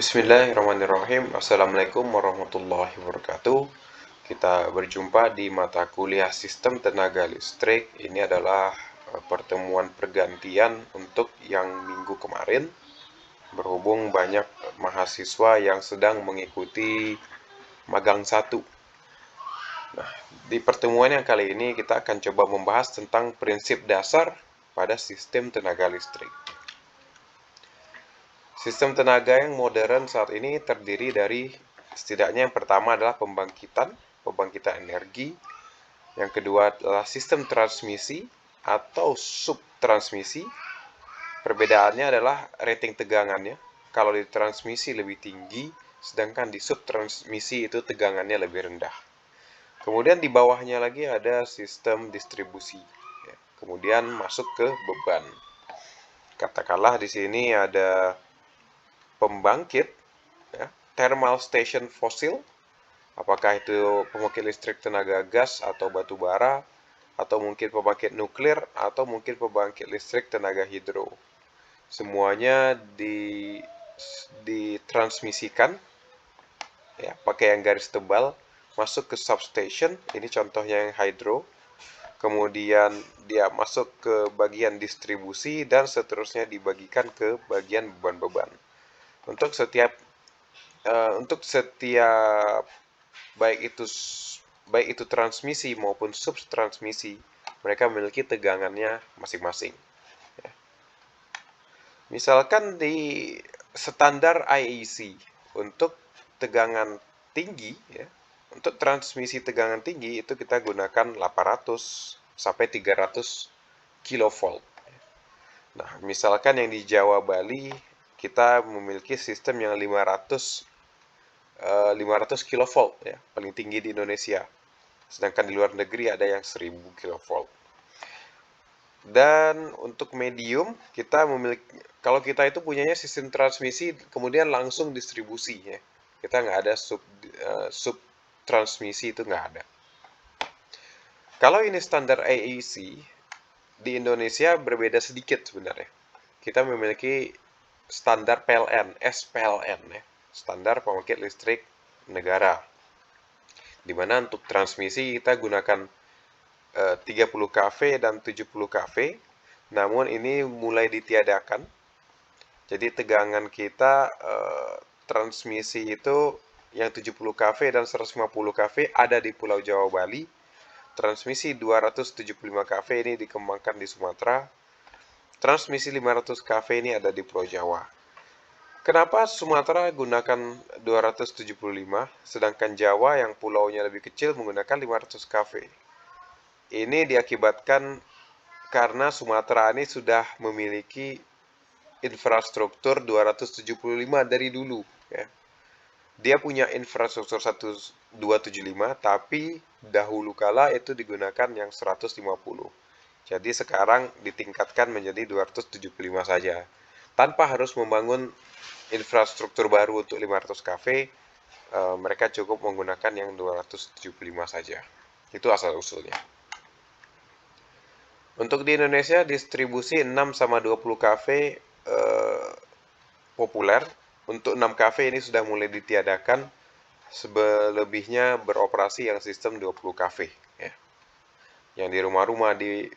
Bismillahirrahmanirrahim. Assalamualaikum warahmatullahi wabarakatuh. Kita berjumpa di mata kuliah Sistem Tenaga Listrik. Ini adalah pertemuan pergantian untuk yang minggu kemarin. Berhubung banyak mahasiswa yang sedang mengikuti magang 1. Nah, di pertemuan yang kali ini kita akan coba membahas tentang prinsip dasar pada sistem tenaga listrik. Sistem tenaga yang modern saat ini terdiri dari setidaknya yang pertama adalah pembangkitan energi. Yang kedua adalah sistem transmisi atau subtransmisi. Perbedaannya adalah rating tegangannya. Kalau di transmisi lebih tinggi, sedangkan di subtransmisi itu tegangannya lebih rendah. Kemudian di bawahnya lagi ada sistem distribusi. Kemudian masuk ke beban. Katakanlah di sini ada pembangkit, ya, thermal station fosil, apakah itu pembangkit listrik tenaga gas atau batu bara, atau mungkin pembangkit nuklir, atau mungkin pembangkit listrik tenaga hidro. Semuanya ditransmisikan, ya, pakai yang garis tebal, masuk ke substation, ini contohnya yang hydro, kemudian dia masuk ke bagian distribusi, dan seterusnya dibagikan ke bagian beban-beban. Untuk setiap baik itu transmisi maupun subtransmisi, mereka memiliki tegangannya masing-masing. Misalkan di standar IEC untuk tegangan tinggi, ya, untuk transmisi tegangan tinggi itu kita gunakan 800 sampai 300 kilovolt. Nah, misalkan yang di Jawa Bali kita memiliki sistem yang 500 kilovolt, ya, paling tinggi di Indonesia. Sedangkan di luar negeri ada yang 1000 kilovolt. Dan untuk medium kita memiliki, kalau kita itu punyanya sistem transmisi kemudian langsung distribusi, ya. Kita nggak ada sub transmisi, itu nggak ada. Kalau ini standar IEC di Indonesia berbeda sedikit sebenarnya. Kita memiliki standar PLN, SPLN, ya, standar pembangkit listrik negara. Di mana untuk transmisi kita gunakan 30 kV dan 70 kV. Namun ini mulai ditiadakan. Jadi tegangan kita transmisi itu yang 70 kV dan 150 kV ada di Pulau Jawa Bali. Transmisi 275 kV ini dikembangkan di Sumatera. Transmisi 500 kV ini ada di Pulau Jawa. Kenapa Sumatera gunakan 275, sedangkan Jawa yang pulaunya lebih kecil menggunakan 500 kV? Ini diakibatkan karena Sumatera ini sudah memiliki infrastruktur 275 dari dulu, ya. Dia punya infrastruktur 275, tapi dahulu kala itu digunakan yang 150. Jadi sekarang ditingkatkan menjadi 275 saja. Tanpa harus membangun infrastruktur baru untuk 500 kV, mereka cukup menggunakan yang 275 saja. Itu asal-usulnya. Untuk di Indonesia, distribusi 6 sama 20 kV populer. Untuk 6 kV ini sudah mulai ditiadakan, selebihnya beroperasi yang sistem 20 kV. Ya. Yang di rumah-rumah di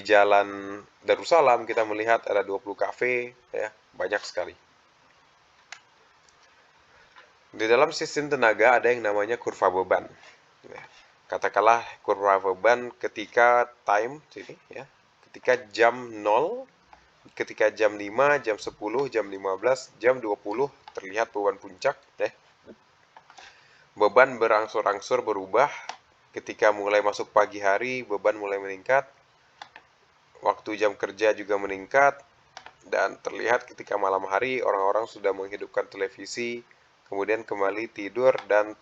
Jalan Darussalam kita melihat ada 20 kV, ya, banyak sekali. Di dalam sistem tenaga ada yang namanya kurva beban. Ya. Katakanlah kurva beban ketika time sini, ya. Ketika jam 0, ketika jam 5, jam 10, jam 15, jam 20 terlihat beban puncak, ya. Beban berangsur-angsur berubah. Ketika mulai masuk pagi hari, beban mulai meningkat. Waktu jam kerja juga meningkat. Dan terlihat ketika malam hari orang-orang sudah menghidupkan televisi, kemudian kembali tidur dan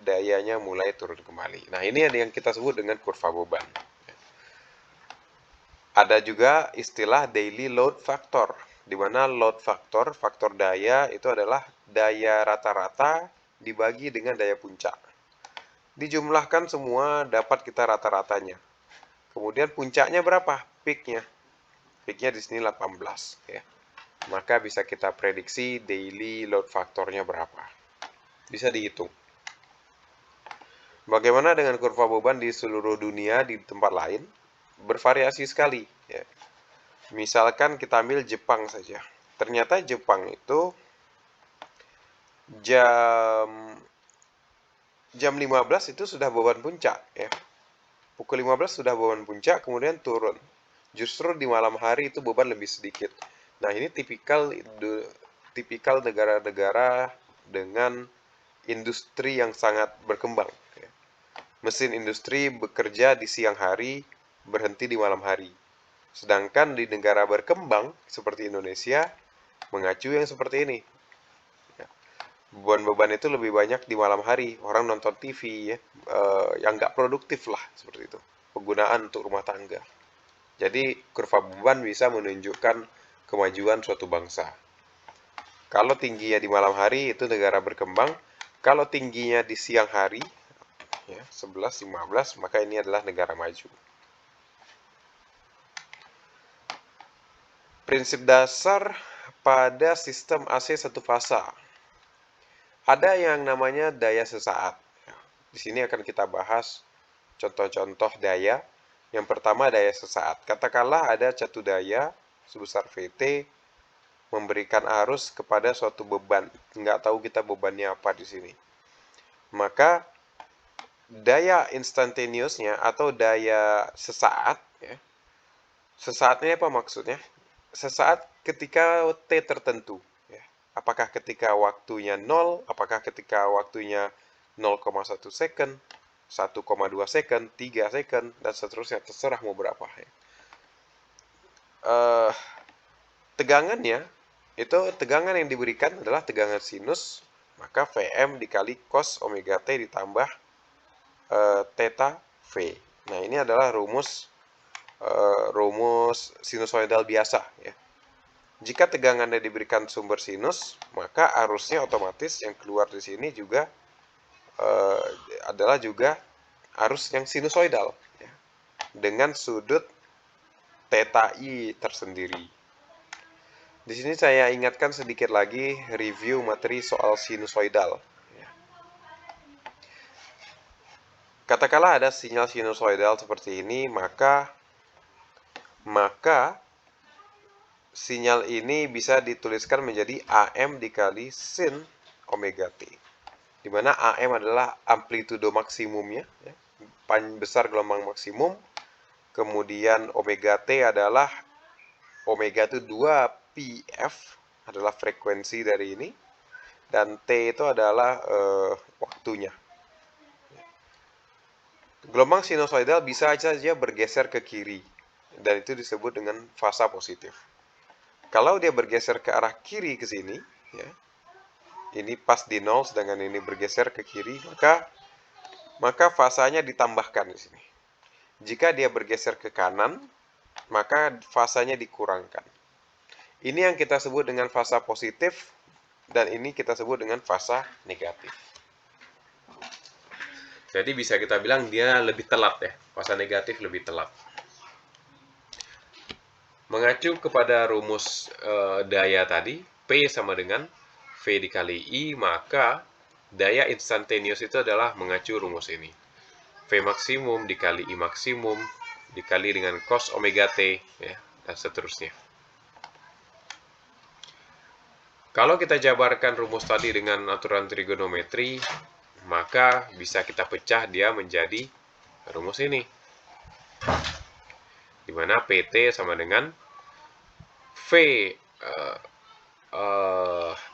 dayanya mulai turun kembali. Nah, ini yang kita sebut dengan kurva beban. Ada juga istilah daily load factor, di mana load factor, faktor daya itu adalah daya rata-rata dibagi dengan daya puncak. Dijumlahkan semua dapat kita rata-ratanya. Kemudian puncaknya berapa? Peaknya. Peaknya di sini 18, ya. maka bisa kita prediksi daily load faktornya berapa. Bisa dihitung. Bagaimana dengan kurva beban di seluruh dunia di tempat lain? Bervariasi sekali. Ya. Misalkan kita ambil Jepang saja. Ternyata Jepang itu jam 15 itu sudah beban puncak. Ya. Pukul 15 sudah beban puncak, kemudian turun. Justru di malam hari itu beban lebih sedikit. Nah, ini tipikal negara-negara dengan industri yang sangat berkembang. Mesin industri bekerja di siang hari, berhenti di malam hari. Sedangkan di negara berkembang seperti Indonesia, mengacu yang seperti ini. Beban-beban itu lebih banyak di malam hari. Orang nonton TV ya, yang nggak produktif lah seperti itu. Penggunaan untuk rumah tangga. Jadi kurva beban bisa menunjukkan kemajuan suatu bangsa. Kalau tingginya di malam hari itu negara berkembang. Kalau tingginya di siang hari, ya, 11, 15, maka ini adalah negara maju. Prinsip dasar pada sistem AC satu fasa. Ada yang namanya daya sesaat. Di sini akan kita bahas contoh-contoh daya. Yang pertama daya sesaat. Katakanlah ada satu daya sebesar VT memberikan arus kepada suatu beban. Nggak tahu kita bebannya apa di sini. Maka daya instantaneousnya atau daya sesaat, ya. Sesaatnya apa maksudnya? Sesaat ketika T tertentu. Ya. Apakah ketika waktunya 0, apakah ketika waktunya 0,1 second, 1,2 second, 3 second, dan seterusnya. Terserah mau berapa. Ya. Tegangannya, itu tegangan yang diberikan adalah tegangan sinus, maka Vm dikali cos omega T ditambah theta V. Nah, ini adalah rumus sinusoidal biasa. Ya. Jika tegangannya diberikan sumber sinus, maka arusnya otomatis yang keluar di sini juga adalah juga arus yang sinusoidal. Ya. Dengan sudut theta I tersendiri. Di sini saya ingatkan sedikit lagi review materi soal sinusoidal. Katakanlah ada sinyal sinusoidal seperti ini, maka sinyal ini bisa dituliskan menjadi AM dikali sin omega T. Di mana AM adalah amplitudo maksimumnya, ya, besar gelombang maksimum. Kemudian omega T adalah omega itu 2πf adalah frekuensi dari ini, dan T itu adalah waktunya. Gelombang sinusoidal bisa saja bergeser ke kiri, dan itu disebut dengan fasa positif. Kalau dia bergeser ke arah kiri ke sini, ya, ini pas di 0, sedangkan ini bergeser ke kiri, maka fasanya ditambahkan di sini. Jika dia bergeser ke kanan, maka fasanya dikurangkan. Ini yang kita sebut dengan fasa positif, dan ini kita sebut dengan fasa negatif. Jadi bisa kita bilang dia lebih telat ya, fasa negatif lebih telat. Mengacu kepada rumus daya tadi, P sama dengan V dikali I, maka daya instantaneous itu adalah mengacu rumus ini. V maksimum dikali I maksimum dikali dengan cos omega T, ya, dan seterusnya. Kalau kita jabarkan rumus tadi dengan aturan trigonometri, maka bisa kita pecah dia menjadi rumus ini, di mana PT sama dengan V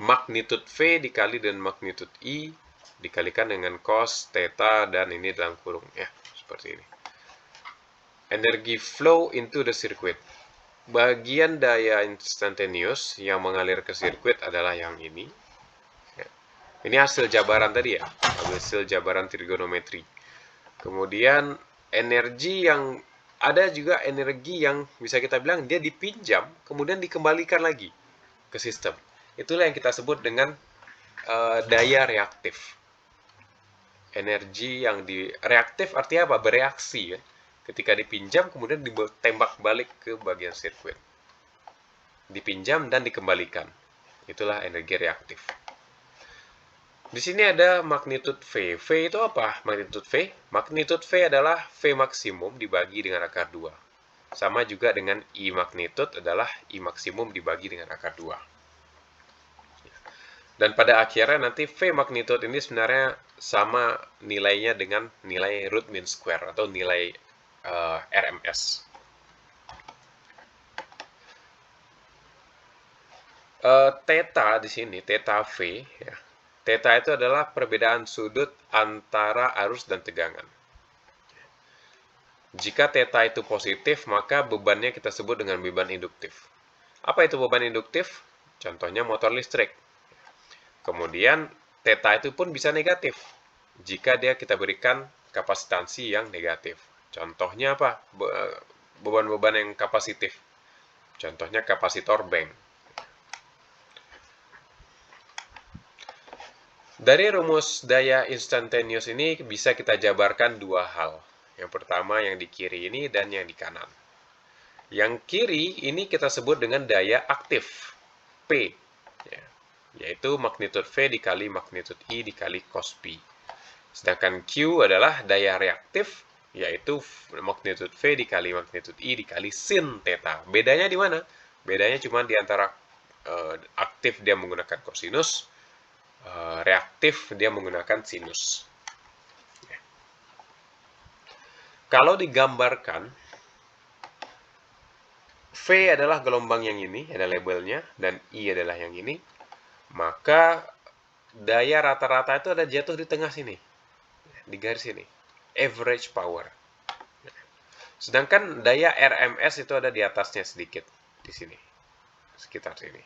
magnitude V dikali dengan magnitude I dikalikan dengan cos theta, dan ini dalam kurung ya, seperti ini. Energy flow into the circuit. Bagian daya instantaneous yang mengalir ke sirkuit adalah yang ini. Ini hasil jabaran tadi ya, hasil jabaran trigonometri. Kemudian energi yang ada juga energi yang bisa kita bilang dia dipinjam kemudian dikembalikan lagi ke sistem. Itulah yang kita sebut dengan daya reaktif. Energi yang reaktif artinya apa? Bereaksi ya. Ketika dipinjam kemudian ditembak balik ke bagian sirkuit. dipinjam dan dikembalikan. Itulah energi reaktif. Di sini ada magnitude V. V itu apa? Magnitude V? Magnitude V adalah V maksimum dibagi dengan akar 2. Sama juga dengan I magnitude adalah I maksimum dibagi dengan akar 2. Dan pada akhirnya nanti V magnitude ini sebenarnya sama nilainya dengan nilai root mean square atau nilai RMS. Theta di sini, theta V, ya. Theta itu adalah perbedaan sudut antara arus dan tegangan. Jika theta itu positif, maka bebannya kita sebut dengan beban induktif. Apa itu beban induktif? Contohnya motor listrik. Kemudian theta itu pun bisa negatif jika kita berikan kapasitansi yang negatif. Contohnya apa? Beban-beban yang kapasitif. Contohnya kapasitor bank. Dari rumus daya instantaneous ini bisa kita jabarkan dua hal. Yang pertama yang di kiri ini dan yang di kanan. Yang kiri ini kita sebut dengan daya aktif, P. Yaitu magnitude V dikali magnitude I dikali cos pi. Sedangkan Q adalah daya reaktif, yaitu magnitude V dikali magnitude I dikali sin theta. Bedanya di mana? Bedanya cuma di antara aktif dia menggunakan kosinus, reaktif dia menggunakan sinus. Kalau digambarkan, V adalah gelombang yang ini, ada labelnya, dan I adalah yang ini. Maka daya rata-rata itu ada jatuh di tengah sini, di garis ini, average power. Sedangkan daya RMS itu ada di atasnya sedikit, di sini, sekitar sini.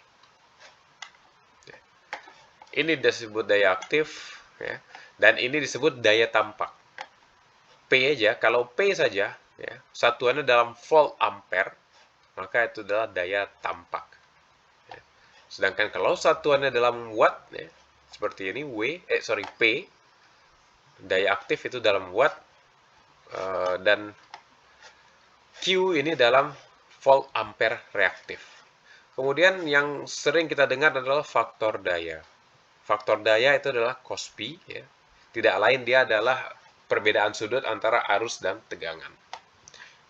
Ini disebut daya aktif, ya, dan ini disebut daya tampak. P aja, kalau P saja, ya, satuannya dalam volt ampere, maka itu adalah daya tampak. Sedangkan kalau satuannya dalam watt, ya, seperti ini, P, daya aktif itu dalam watt, dan Q ini dalam volt ampere reaktif. Kemudian yang sering kita dengar adalah faktor daya. Faktor daya itu adalah cos pi, ya. Tidak lain dia adalah perbedaan sudut antara arus dan tegangan.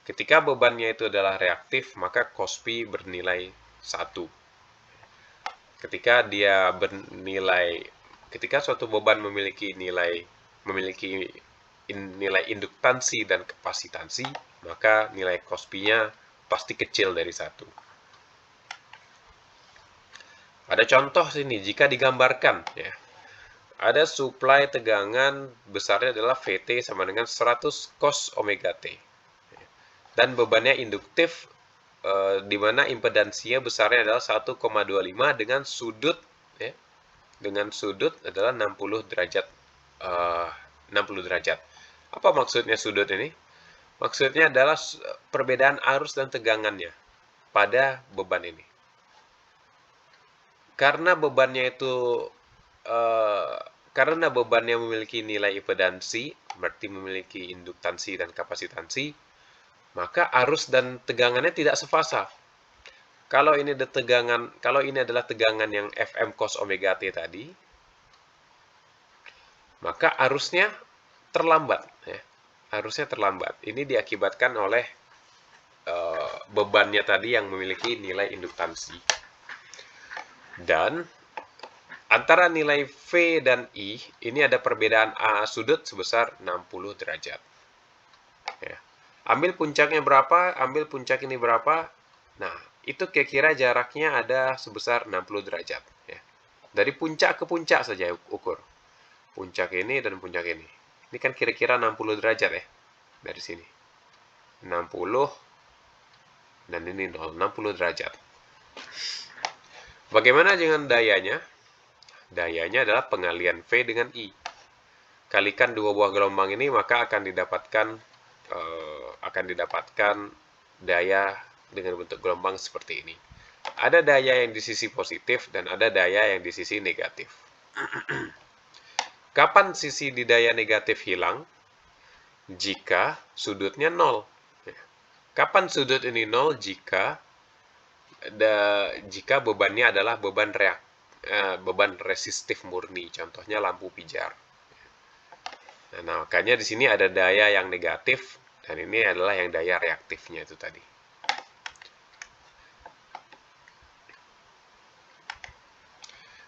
Ketika bebannya itu adalah reaktif, maka cos pi bernilai 1. Ketika suatu beban memiliki nilai induktansi dan kapasitansi, maka nilai cos pi-nya pasti kecil dari 1. Ada contoh sini, jika digambarkan, ya, ada suplai tegangan besarnya adalah Vt sama dengan 100 cos omega T. Dan bebannya induktif, di mana impedansinya besarnya adalah 1,25 dengan sudut, ya, adalah 60 derajat. 60 derajat. Apa maksudnya sudut ini? Maksudnya adalah perbedaan arus dan tegangannya pada beban ini. Karena bebannya memiliki nilai impedansi, berarti memiliki induktansi dan kapasitansi, maka arus dan tegangannya tidak sefasa. Kalau ini adalah tegangan yang Fm cos omega T tadi, maka arusnya terlambat, ya. Arusnya terlambat. Ini diakibatkan oleh bebannya tadi yang memiliki nilai induktansi. Dan antara nilai V dan I, ini ada perbedaan A sudut sebesar 60 derajat. Ya. Ambil puncaknya berapa, ambil puncak ini berapa. Nah, itu kira-kira jaraknya ada sebesar 60 derajat. Ya. Dari puncak ke puncak saja ukur. Puncak ini dan puncak ini. Ini kan kira-kira 60 derajat, ya. Dari sini. 60 dan ini 0, 60 derajat. Bagaimana dengan dayanya? Dayanya adalah pengalian V dengan I. Kalikan dua buah gelombang ini, maka akan didapatkan daya dengan bentuk gelombang seperti ini. Ada daya yang di sisi positif dan ada daya yang di sisi negatif. Kapan sisi di daya negatif hilang? Jika sudutnya 0. Kapan sudut ini 0? Jika jika bebannya adalah beban resistif murni, contohnya lampu pijar. Nah, makanya di sini ada daya yang negatif, dan ini adalah yang daya reaktifnya itu tadi.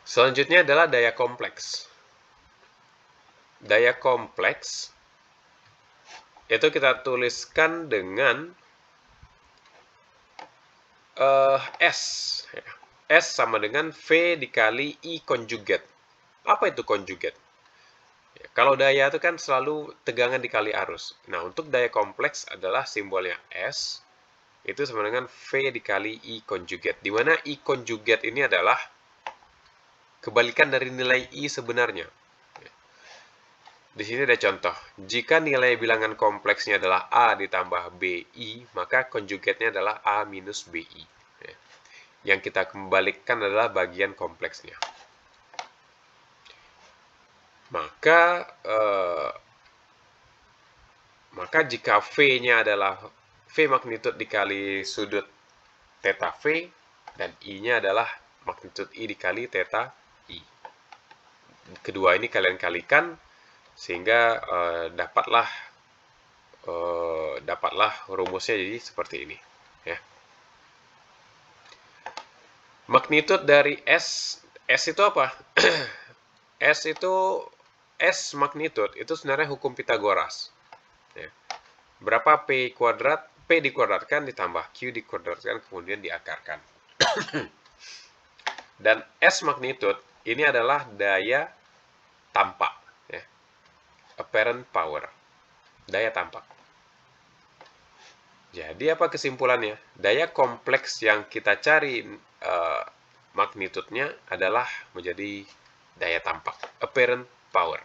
Selanjutnya adalah daya kompleks. Daya kompleks itu kita tuliskan dengan S. S sama dengan V dikali I konjugat. Apa itu konjugat? Kalau daya itu kan selalu tegangan dikali arus. Nah, untuk daya kompleks adalah simbolnya S. Itu sama dengan V dikali I konjugat. Di mana I konjugat ini adalah kebalikan dari nilai I sebenarnya. Di sini ada contoh. Jika nilai bilangan kompleksnya adalah A ditambah BI, maka konjugatnya adalah A minus BI. Yang kita kembalikan adalah bagian kompleksnya. Maka jika V-nya adalah V magnitude dikali sudut theta V, dan I-nya adalah magnitude I dikali theta I. Kedua ini kalian kalikan, sehingga dapatlah rumusnya jadi seperti ini. Ya. Magnitude dari S itu apa? S magnitude itu sebenarnya hukum Pitagoras. Ya. Berapa P kuadrat? P dikuadratkan ditambah Q dikuadratkan kemudian diakarkan. Dan S magnitude ini adalah daya tampak, ya. Apparent power, daya tampak. Jadi apa kesimpulannya? Daya kompleks yang kita cari magnitudenya adalah menjadi daya tampak, apparent power.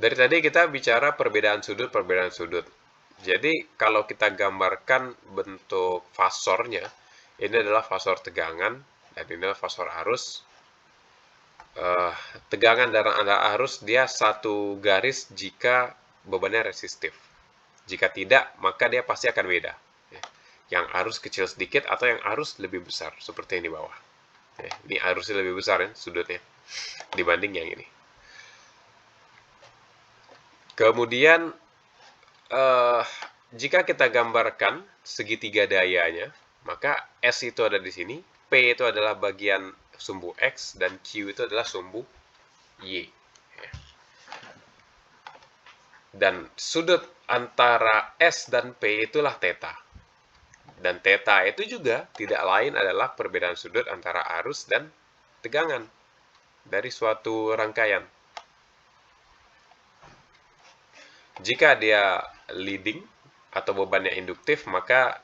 Dari tadi kita bicara perbedaan sudut. Jadi kalau kita gambarkan bentuk fasornya, ini adalah fasor tegangan dan ini adalah fasor arus. Tegangan dan arus dia satu garis jika bebannya resistif. Jika tidak, maka dia pasti akan beda. Yang arus kecil sedikit atau yang arus lebih besar, seperti yang di bawah. Ini arusnya lebih besar ya, sudutnya, dibanding yang ini. Kemudian, jika kita gambarkan segitiga dayanya, maka S itu ada di sini, P itu adalah bagian sumbu X, dan Q itu adalah sumbu Y. Dan sudut antara S dan P itulah theta. Dan theta itu juga tidak lain adalah perbedaan sudut antara arus dan tegangan dari suatu rangkaian. Jika dia leading atau bebannya induktif, maka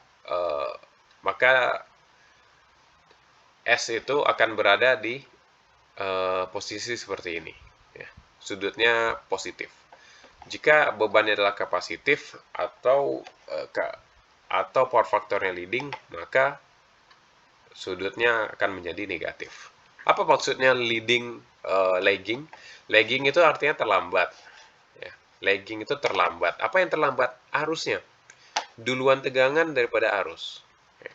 S itu akan berada di posisi seperti ini. Ya. Sudutnya positif. Jika bebannya adalah kapasitif atau power faktornya leading, maka sudutnya akan menjadi negatif. Apa maksudnya leading, lagging? Lagging itu artinya terlambat. Ya. Lagging itu terlambat. Apa yang terlambat? Arusnya. Duluan tegangan daripada arus. Ya.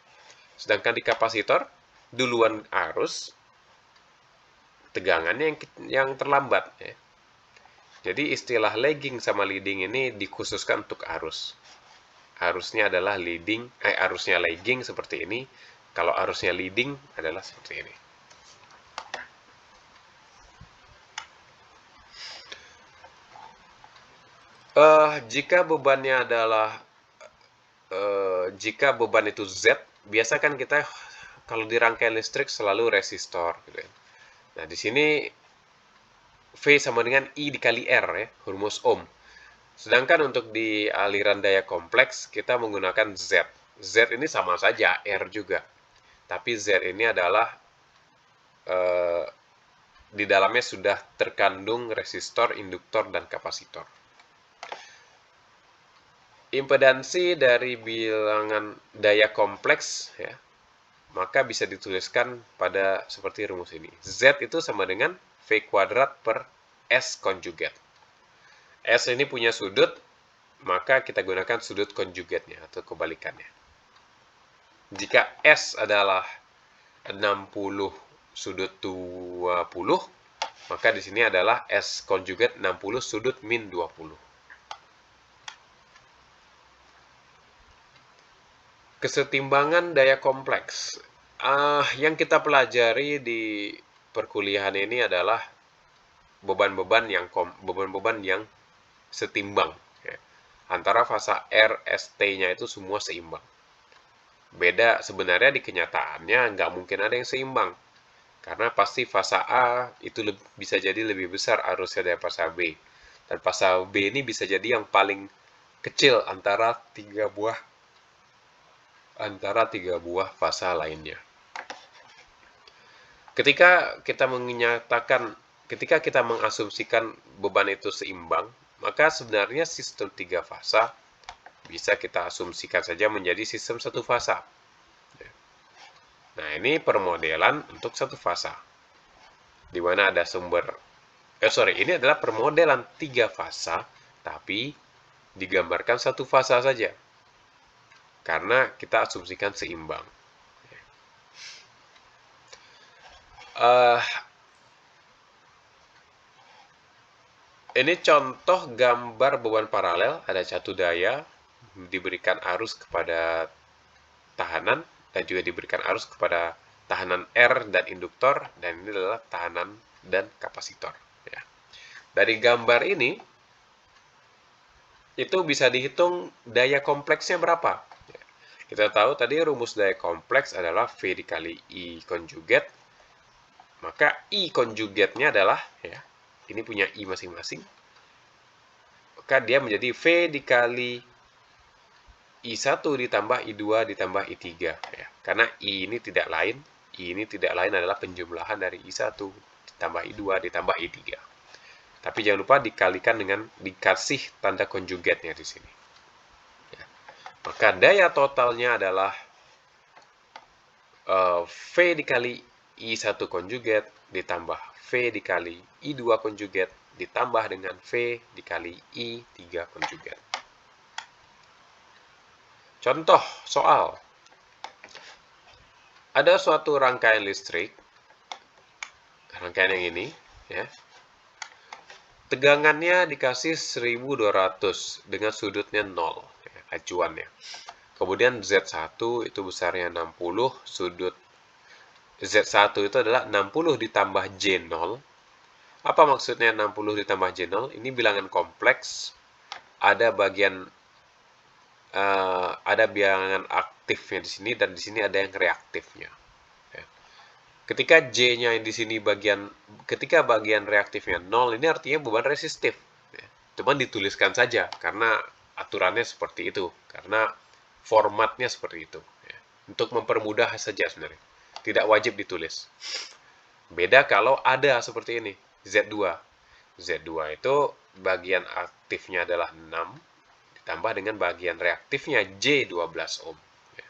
Sedangkan di kapasitor, duluan arus, tegangannya yang terlambat. Ya. Jadi istilah lagging sama leading ini dikhususkan untuk arus. Arusnya adalah arusnya lagging seperti ini. Kalau arusnya leading adalah seperti ini. Jika bebannya adalah jika beban itu Z, biasa kan kita kalau di rangkaian listrik selalu resistor, gitu ya. Nah, di sini V sama dengan I dikali R, ya, rumus Ohm. Sedangkan untuk di aliran daya kompleks, kita menggunakan Z. Z ini sama saja, R juga. Tapi Z ini adalah, di dalamnya sudah terkandung resistor, induktor, dan kapasitor. Impedansi dari bilangan daya kompleks, ya, maka bisa dituliskan pada seperti rumus ini. Z itu sama dengan V kuadrat per S konjugat. S ini punya sudut, maka kita gunakan sudut konjugatnya atau kebalikannya. Jika S adalah 60 sudut 20, maka di sini adalah S konjugat 60 sudut min 20. Kesetimbangan daya kompleks. Yang kita pelajari di perkuliahan ini adalah beban-beban yang setimbang. Ya. Antara fasa R, ST-nya itu semua seimbang. Beda sebenarnya di kenyataannya nggak mungkin ada yang seimbang. Karena pasti fasa A itu bisa jadi lebih besar arusnya dari fasa B. Dan fasa B ini bisa jadi yang paling kecil antara tiga buah fasa lainnya. Ketika kita mengasumsikan beban itu seimbang, maka sebenarnya sistem 3 fasa bisa kita asumsikan saja menjadi sistem 1 fasa. Nah, ini permodelan untuk 1 fasa. Di mana ada ini adalah permodelan 3 fasa, tapi digambarkan 1 fasa saja. Karena kita asumsikan seimbang. Ini contoh gambar beban paralel. Ada satu daya diberikan arus kepada tahanan dan juga diberikan arus kepada tahanan R dan induktor, dan ini adalah tahanan dan kapasitor. Ya. Dari gambar ini itu bisa dihitung daya kompleksnya berapa. Kita tahu tadi rumus daya kompleks adalah V dikali I konjugat. Maka I konjugatnya adalah, ya, ini punya I masing-masing. Maka dia menjadi V dikali I1 ditambah I2 ditambah I3. Ya. Karena I ini tidak lain adalah penjumlahan dari I1 ditambah I2 ditambah I3. Tapi jangan lupa dikalikan dengan dikasih tanda konjugatnya di sini. Maka daya totalnya adalah V dikali I1 konjugat ditambah V dikali I2 konjugat ditambah dengan V dikali I3 konjugat. Contoh soal. Ada suatu rangkaian listrik, rangkaian yang ini, ya. Tegangannya dikasih 1200 dengan sudutnya 0. Acuannya. Kemudian Z1 itu besarnya 60, sudut Z1 itu adalah 60 ditambah J0. Apa maksudnya 60 ditambah J0? Ini bilangan kompleks, ada bilangan aktifnya di sini dan di sini ada yang reaktifnya. Ketika J-nya di sini ketika bagian reaktifnya 0, ini artinya beban resistif. Cuman dituliskan saja karena aturannya seperti itu, karena formatnya seperti itu, ya. Untuk mempermudah saja sebenarnya, tidak wajib ditulis. Beda kalau ada seperti ini, Z2 itu bagian aktifnya adalah 6 ditambah dengan bagian reaktifnya J12 ohm, ya.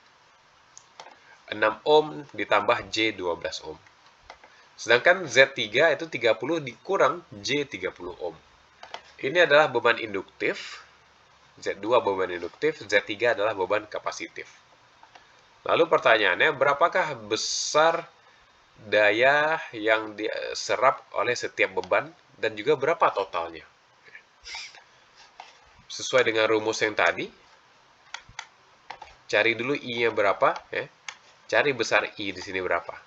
6 ohm ditambah J12 ohm. Sedangkan Z3 itu 30 dikurang J30 ohm. Ini adalah beban induktif. Z2 beban induktif, Z3 adalah beban kapasitif. Lalu pertanyaannya, berapakah besar daya yang diserap oleh setiap beban dan juga berapa totalnya? Sesuai dengan rumus yang tadi, cari dulu I-nya berapa, ya. Cari besar I di sini berapa.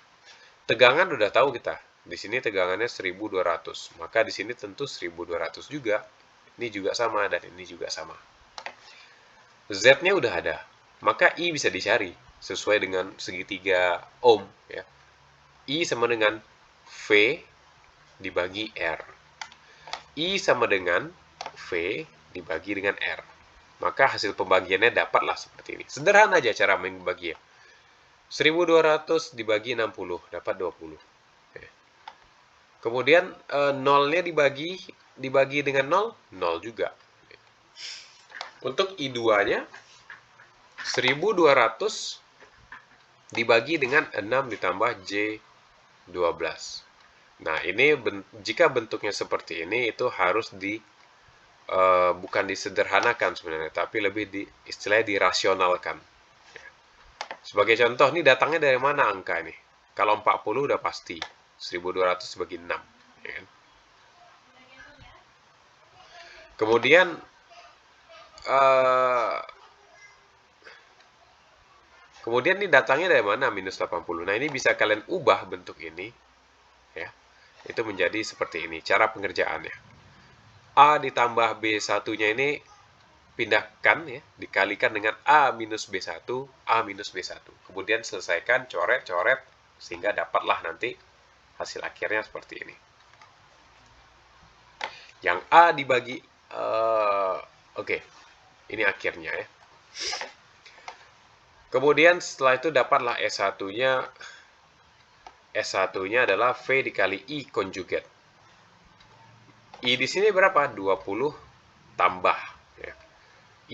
Tegangan udah tahu kita. Di sini tegangannya 1200, maka di sini tentu 1200 juga. Ini juga sama dan ini juga sama. Z-nya udah ada, maka I bisa dicari sesuai dengan segitiga ohm, ya. I sama dengan V dibagi R. I sama dengan V dibagi dengan R. Maka hasil pembagiannya dapatlah seperti ini. Sederhana aja cara membaginya. 1200 dibagi 60 dapat 20. Kemudian nolnya dibagi dengan 0 juga. Untuk I2-nya 1200 dibagi dengan 6 ditambah J12. Nah, ini jika bentuknya seperti ini itu harus bukan disederhanakan sebenarnya, tapi lebih istilahnya dirasionalkan. Sebagai contoh, ini datangnya dari mana angka ini? Kalau 40 udah pasti, 1200 bagi 6. Ya kan? Kemudian, eh, kemudian ini datangnya dari mana minus 80? Nah, ini bisa kalian ubah bentuk ini, ya. Itu menjadi seperti ini, cara pengerjaannya. A ditambah B1-nya ini pindahkan, ya, dikalikan dengan A minus B1, A minus B1. Kemudian selesaikan, coret-coret, sehingga dapatlah nanti hasil akhirnya seperti ini. Yang A dibagi, oke, ini akhirnya ya. Kemudian setelah itu dapatlah S1-nya. S1-nya adalah V dikali I konjugat. I di sini berapa? 20 tambah. Ya.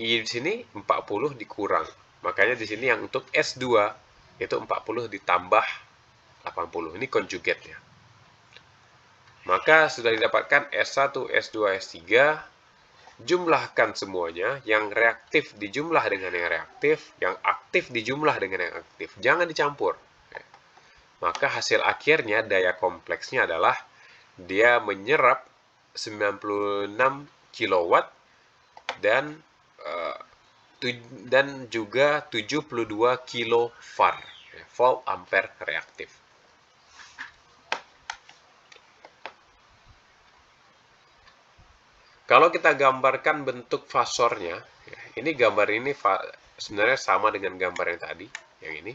I di sini 40 dikurang. Makanya di sini yang untuk S2 itu 40 ditambah 80. Ini konjugatnya. Maka sudah didapatkan S1, S2, S3. Jumlahkan semuanya. Yang reaktif dijumlah dengan yang reaktif. Yang aktif dijumlah dengan yang aktif. Jangan dicampur. Maka hasil akhirnya daya kompleksnya adalah dia menyerap 96 kilowatt dan juga 72 kilovar, volt ampere reaktif. Kalau kita gambarkan bentuk fasornya, ini gambar ini sebenarnya sama dengan gambar yang tadi, yang ini,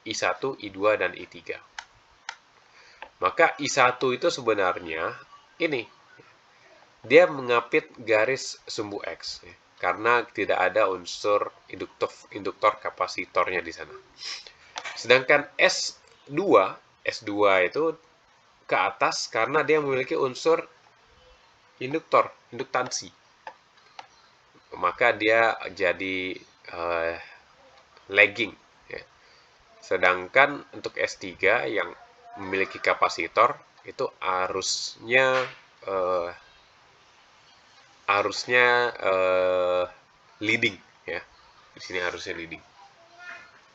I1, I2, dan I3. Maka I1 itu sebenarnya ini, dia mengapit garis sumbu X, karena tidak ada unsur induktor kapasitornya di sana. Sedangkan S2 itu ke atas karena dia memiliki unsur induktansi. Maka dia jadi lagging. Ya. Sedangkan untuk S3 yang memiliki kapasitor itu arusnya leading, ya. Di sini harusnya leading,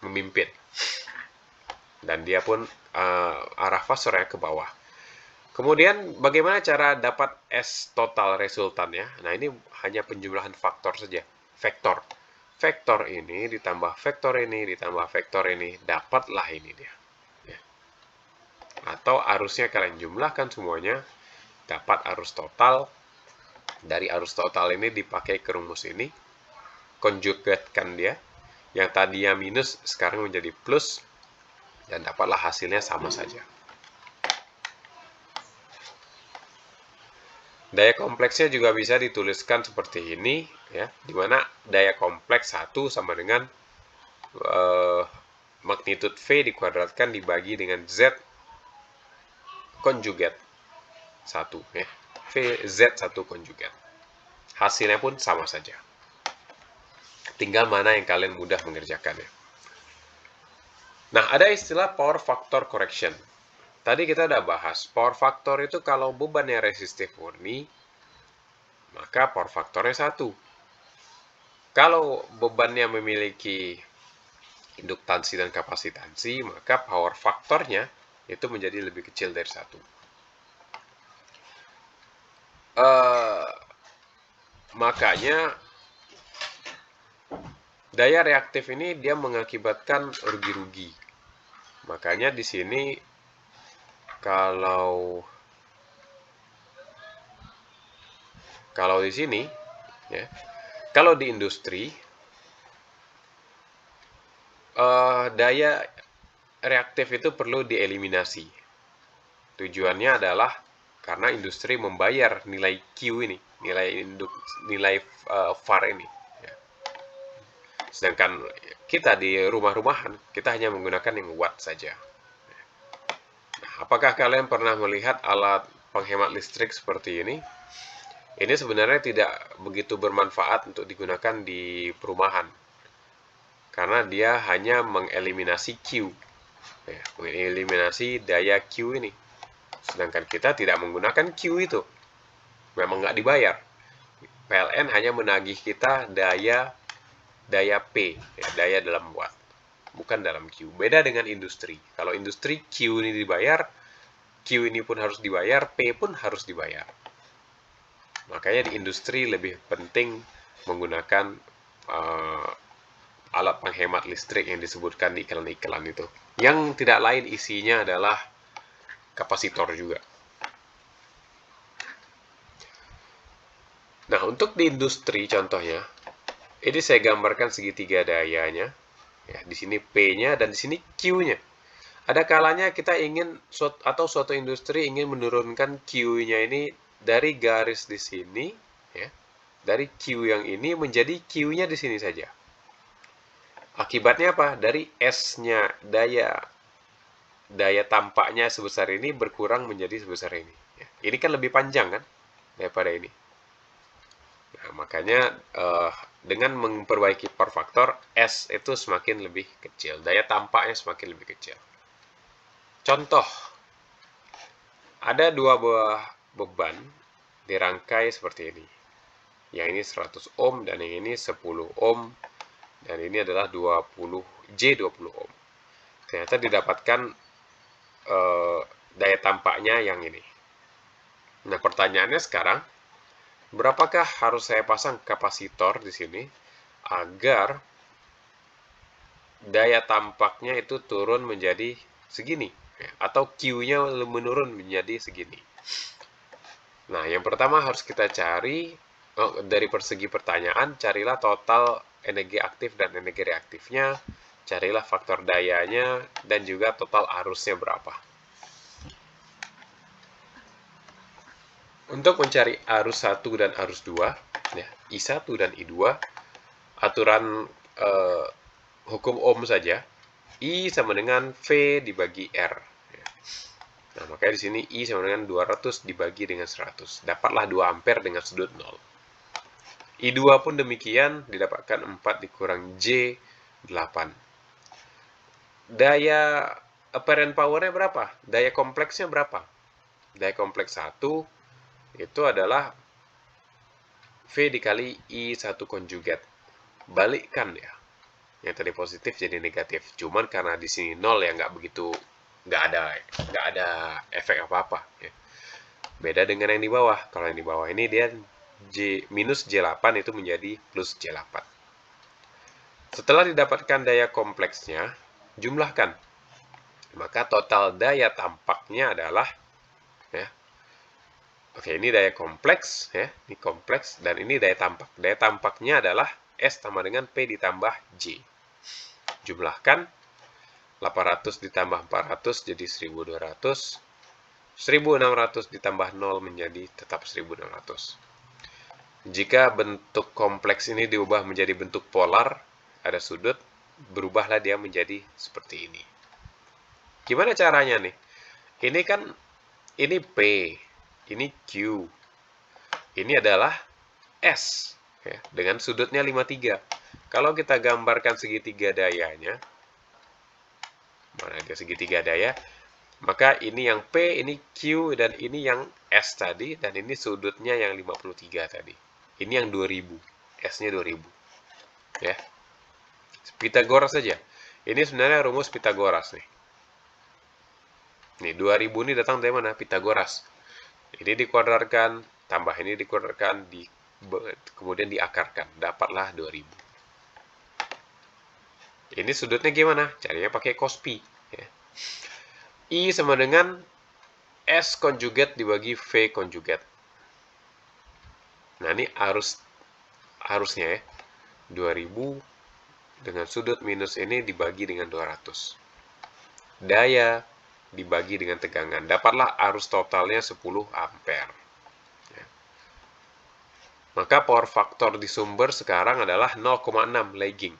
memimpin. Dan dia pun arah fasornya ke bawah. Kemudian bagaimana cara dapat S total resultannya? Nah, ini hanya penjumlahan faktor saja. Vektor. Vektor ini ditambah vektor ini ditambah vektor ini, dapatlah ini dia. Ya. Atau arusnya kalian jumlahkan semuanya, dapat arus total. Dari arus total ini dipakai ke rumus ini, konjugatkan dia. Yang tadinya minus sekarang menjadi plus, dan dapatlah hasilnya sama saja. Daya kompleksnya juga bisa dituliskan seperti ini, ya, di mana daya kompleks 1 sama dengan magnitud V dikuadratkan dibagi dengan Z konjugat 1, ya. V Z1 konjugat. Hasilnya pun sama saja. Tinggal mana yang kalian mudah mengerjakannya. Nah, ada istilah power factor correction. Tadi kita udah bahas, power factor itu kalau bebannya resistif murni, maka power factornya 1. Kalau bebannya memiliki induktansi dan kapasitansi, maka power factornya itu menjadi lebih kecil dari 1. Makanya daya reaktif ini dia mengakibatkan rugi-rugi. Makanya di sini kalau di sini, ya, kalau di industri daya reaktif itu perlu dieliminasi. Tujuannya adalah karena industri membayar nilai Q ini, nilai VAR ini. Ya. Sedangkan kita di rumah-rumahan, kita hanya menggunakan yang watt saja. Nah, apakah kalian pernah melihat alat penghemat listrik seperti ini? Ini sebenarnya tidak begitu bermanfaat untuk digunakan di perumahan. Karena dia hanya mengeliminasi Q. Ya, mengeliminasi daya Q ini. Sedangkan kita tidak menggunakan Q itu. Memang nggak dibayar. PLN hanya menagih kita daya P, ya, daya dalam watt. bukan dalam Q. Beda dengan industri. Kalau industri Q ini dibayar, Q ini pun harus dibayar, P pun harus dibayar. Makanya di industri lebih penting menggunakan alat penghemat listrik yang disebutkan di iklan-iklan itu. Yang tidak lain isinya adalah kapasitor juga. Nah, untuk di industri contohnya, ini saya gambarkan segitiga dayanya. Ya, di sini P-nya dan di sini Q-nya. Ada kalanya kita ingin suatu industri ingin menurunkan Q-nya ini dari garis di sini, ya, dari Q yang ini menjadi Q-nya di sini saja. Akibatnya apa? Dari S-nya daya tampaknya sebesar ini berkurang menjadi sebesar ini. Ya, ini kan lebih panjang kan daripada ini. Nah, makanya dengan memperbaiki power factor, S itu semakin lebih kecil. Daya tampaknya semakin lebih kecil. Contoh, ada dua buah beban dirangkai seperti ini. Yang ini 100 ohm dan yang ini 10 ohm. Dan ini adalah 20 ohm. Ternyata didapatkan daya tampaknya yang ini. Nah, pertanyaannya sekarang, berapakah harus saya pasang kapasitor di sini agar daya tampaknya itu turun menjadi segini, atau Q-nya menurun menjadi segini. Nah, yang pertama harus kita cari, dari persegi pertanyaan, carilah total energi aktif dan energi reaktifnya, carilah faktor dayanya, dan juga total arusnya berapa. Untuk mencari arus 1 dan arus 2, ya, I1 dan I2, aturan hukum Ohm saja, I sama dengan V dibagi R. Nah, makanya di sini I sama dengan 200 dibagi dengan 100. Dapatlah 2 ampere dengan sudut 0. I2 pun demikian, didapatkan 4 dikurang J, 8. Daya apparent power-nya berapa? Daya kompleksnya berapa? Daya kompleks 1 itu adalah V dikali I1 konjugat. Balikkan ya. Yang tadi positif jadi negatif. Cuman karena di sini 0 ya nggak ada efek apa-apa. Ya. Beda dengan yang di bawah. Kalau yang di bawah ini dia minus J8 itu menjadi plus J8. Setelah didapatkan daya kompleksnya, jumlahkan. Maka total daya tampaknya adalah, ya, oke, ini daya kompleks, ya, ini kompleks, dan ini daya tampak. Daya tampaknya adalah S sama dengan P ditambah J. Jumlahkan, 800 ditambah 400 jadi 1200. 1600 ditambah 0 menjadi tetap 1600. Jika bentuk kompleks ini diubah menjadi bentuk polar, ada sudut, berubahlah dia menjadi seperti ini. Gimana caranya nih? Ini kan, ini P, ini Q, ini adalah S, ya, dengan sudutnya 53. Kalau kita gambarkan segitiga dayanya, mana dia segitiga daya, maka ini yang P, ini Q, dan ini yang S tadi, dan ini sudutnya yang 53 tadi. Ini yang 2000, S-nya 2000. Ya. Pitagoras saja. Ini sebenarnya rumus Pitagoras nih. Nih, 2000 ini datang dari mana? Pitagoras. Ini dikuadratkan, tambah ini dikuadratkan, kemudian diakarkan. Dapatlah 2000. Ini sudutnya gimana? Carinya pakai cos pi. Ya. I sama dengan S konjugat dibagi V konjugat. Nah, ini arusnya ya. 2000 dengan sudut minus ini dibagi dengan 200. Daya dibagi dengan tegangan. Dapatlah arus totalnya 10 ampere. Ya. Maka power factor di sumber sekarang adalah 0,6 lagging.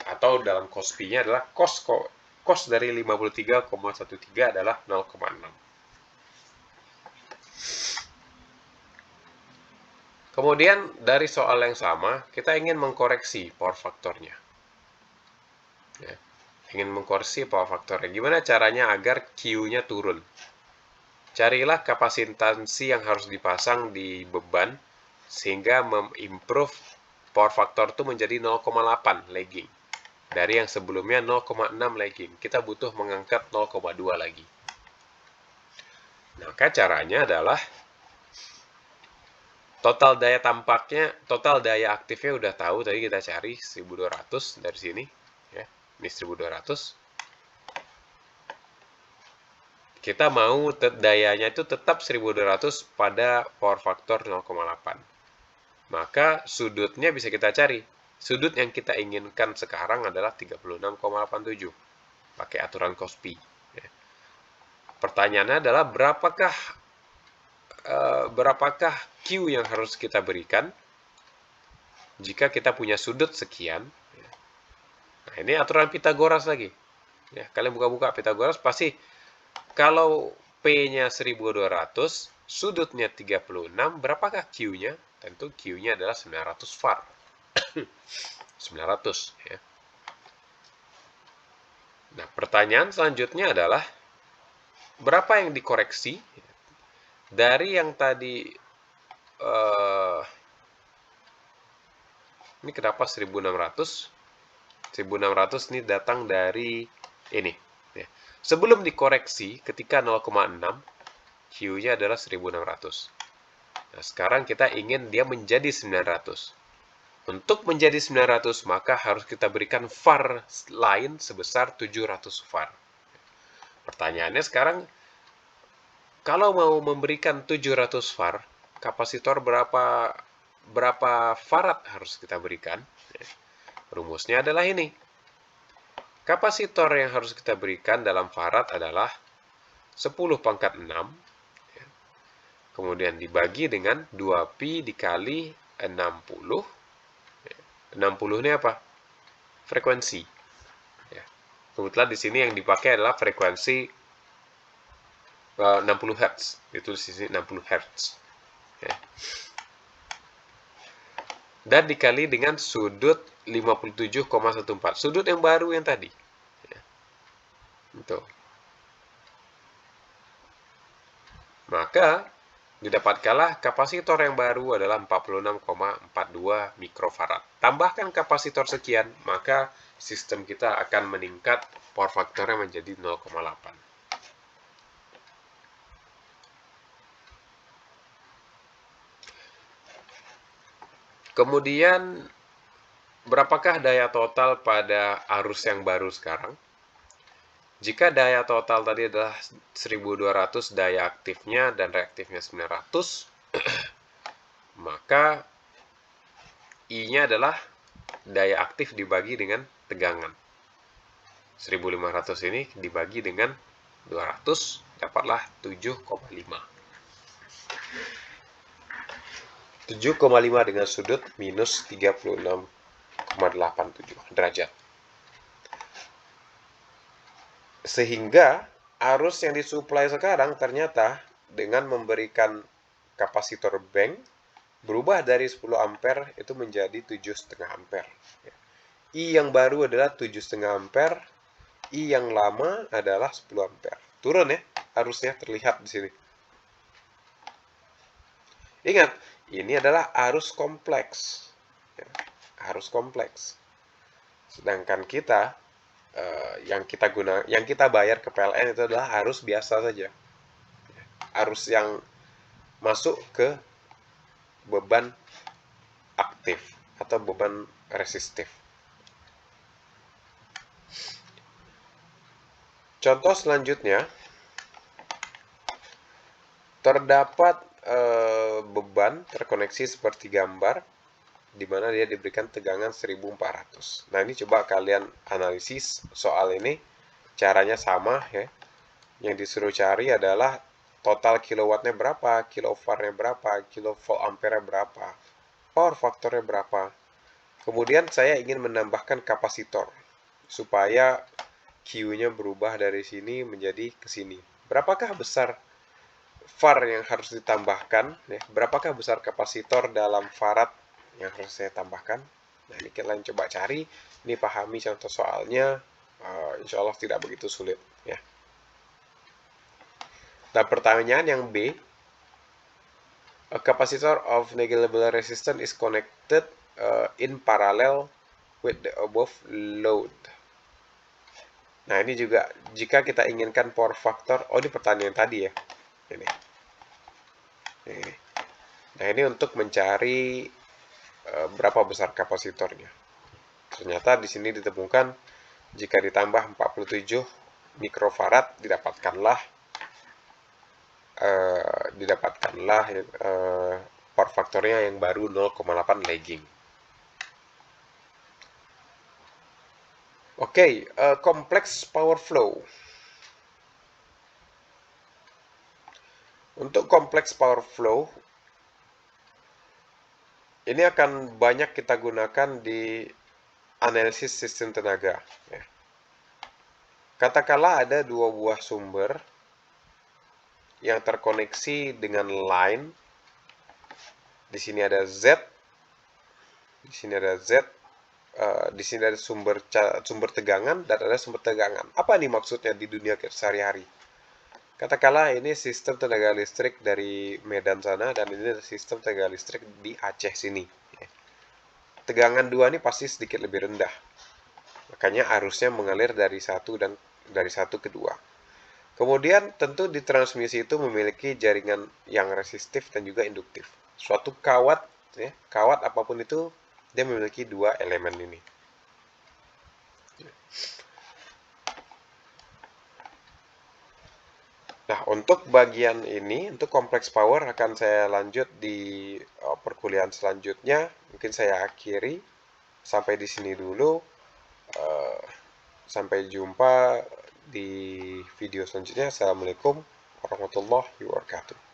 Atau dalam cos P-nya adalah cos dari 53,13 adalah 0,6. Kemudian dari soal yang sama, kita ingin mengkoreksi power factornya. Ya. Ingin mengkoreksi power factornya. Gimana caranya agar Q-nya turun? Carilah kapasitansi yang harus dipasang di beban sehingga mengimprove power factor itu menjadi 0,8 lagging. Dari yang sebelumnya 0,6 lagging, kita butuh mengangkat 0,2 lagi. Maka caranya adalah total daya aktifnya udah tahu, tadi kita cari 1200 dari sini, ya. Ini 1200. Kita mau dayanya itu tetap 1200 pada power factor 0,8. Maka sudutnya bisa kita cari. Sudut yang kita inginkan sekarang adalah 36,87 pakai aturan Cosby. Pertanyaannya adalah berapakah Q yang harus kita berikan jika kita punya sudut sekian. Nah, ini aturan Pythagoras lagi. Ya, kalian buka-buka Pythagoras pasti kalau P-nya 1200, sudutnya 36, berapakah Q-nya? Tentu Q-nya adalah 900 var. 900 ya. Nah, pertanyaan selanjutnya adalah berapa yang dikoreksi dari yang tadi ini kenapa 1600? 1600 ini datang dari ini ya. Sebelum dikoreksi ketika 0,6 Q-nya adalah 1600. Nah, sekarang kita ingin dia menjadi 900. Untuk menjadi 900 maka harus kita berikan var lain sebesar 700 var. Pertanyaannya sekarang, kalau mau memberikan 700 var, kapasitor berapa farad harus kita berikan? Rumusnya adalah ini. Kapasitor yang harus kita berikan dalam farad adalah 10 pangkat 6, kemudian dibagi dengan 2pi dikali 60. 60 ini apa? Frekuensi. Ya. Kebetulan di sini yang dipakai adalah frekuensi 60 Hz. Ditulis di sini 60 Hz. Ya. Dan dikali dengan sudut 57,14. Sudut yang baru yang tadi. Ya. Itu. Maka didapatkanlah kapasitor yang baru adalah 46,42 mikrofarad. Tambahkan kapasitor sekian, maka sistem kita akan meningkat power factor-nya menjadi 0,8. Kemudian, berapakah daya total pada arus yang baru sekarang? Jika daya total tadi adalah 1200 daya aktifnya dan reaktifnya 900, maka I-nya adalah daya aktif dibagi dengan tegangan. 1500 ini dibagi dengan 200, dapatlah 7,5. 7,5 dengan sudut minus 36,87 derajat. Sehingga arus yang disuplai sekarang ternyata dengan memberikan kapasitor bank berubah dari 10 ampere itu menjadi 7,5 ampere. I yang baru adalah 7,5 ampere, I yang lama adalah 10 ampere. Turun ya, arusnya terlihat di sini. Ingat, ini adalah arus kompleks. Arus kompleks. Sedangkan kita yang kita bayar ke PLN itu adalah arus biasa saja. Arus yang masuk ke beban aktif atau beban resistif. Contoh selanjutnya, terdapat beban terkoneksi seperti gambar di mana dia diberikan tegangan 1400. Nah, ini coba kalian analisis soal ini. Caranya sama ya. Yang disuruh cari adalah total kilowattnya berapa, kilofarnya berapa, kilovolt ampere berapa, power faktornya berapa. Kemudian saya ingin menambahkan kapasitor supaya Q-nya berubah dari sini menjadi ke sini. Berapakah besar var yang harus ditambahkan? Berapakah besar kapasitor dalam farad yang harus saya tambahkan? Nah, ini kalian coba cari. Ini pahami contoh soalnya. Insya Allah tidak begitu sulit ya. Nah, pertanyaan yang B, a capacitor of negligible resistance is connected in parallel with the above load. Nah, ini juga jika kita inginkan power factor, ini pertanyaan tadi ya. Ini. Ini. Nah, ini untuk mencari berapa besar kapasitornya. Ternyata di sini ditemukan jika ditambah 47 mikrofarad didapatkanlah power faktornya yang baru 0,8 lagging. Oke, kompleks power flow. Untuk kompleks power flow, ini akan banyak kita gunakan di analisis sistem tenaga. Katakanlah ada dua buah sumber yang terkoneksi dengan line. Di sini ada Z, di sini ada Z, di sini ada sumber tegangan dan ada sumber tegangan. Apa nih maksudnya di dunia sehari-hari? Katakanlah ini sistem tenaga listrik dari Medan sana dan ini sistem tenaga listrik di Aceh sini. Tegangan dua ini pasti sedikit lebih rendah. Makanya arusnya mengalir dari satu ke dua. Kemudian tentu di transmisi itu memiliki jaringan yang resistif dan juga induktif. Suatu kawat, kawat apapun itu, dia memiliki dua elemen ini. Nah, untuk bagian ini, untuk kompleks power akan saya lanjut di perkuliahan selanjutnya. Mungkin saya akhiri sampai di sini dulu. Sampai jumpa di video selanjutnya. Assalamualaikum warahmatullahi wabarakatuh.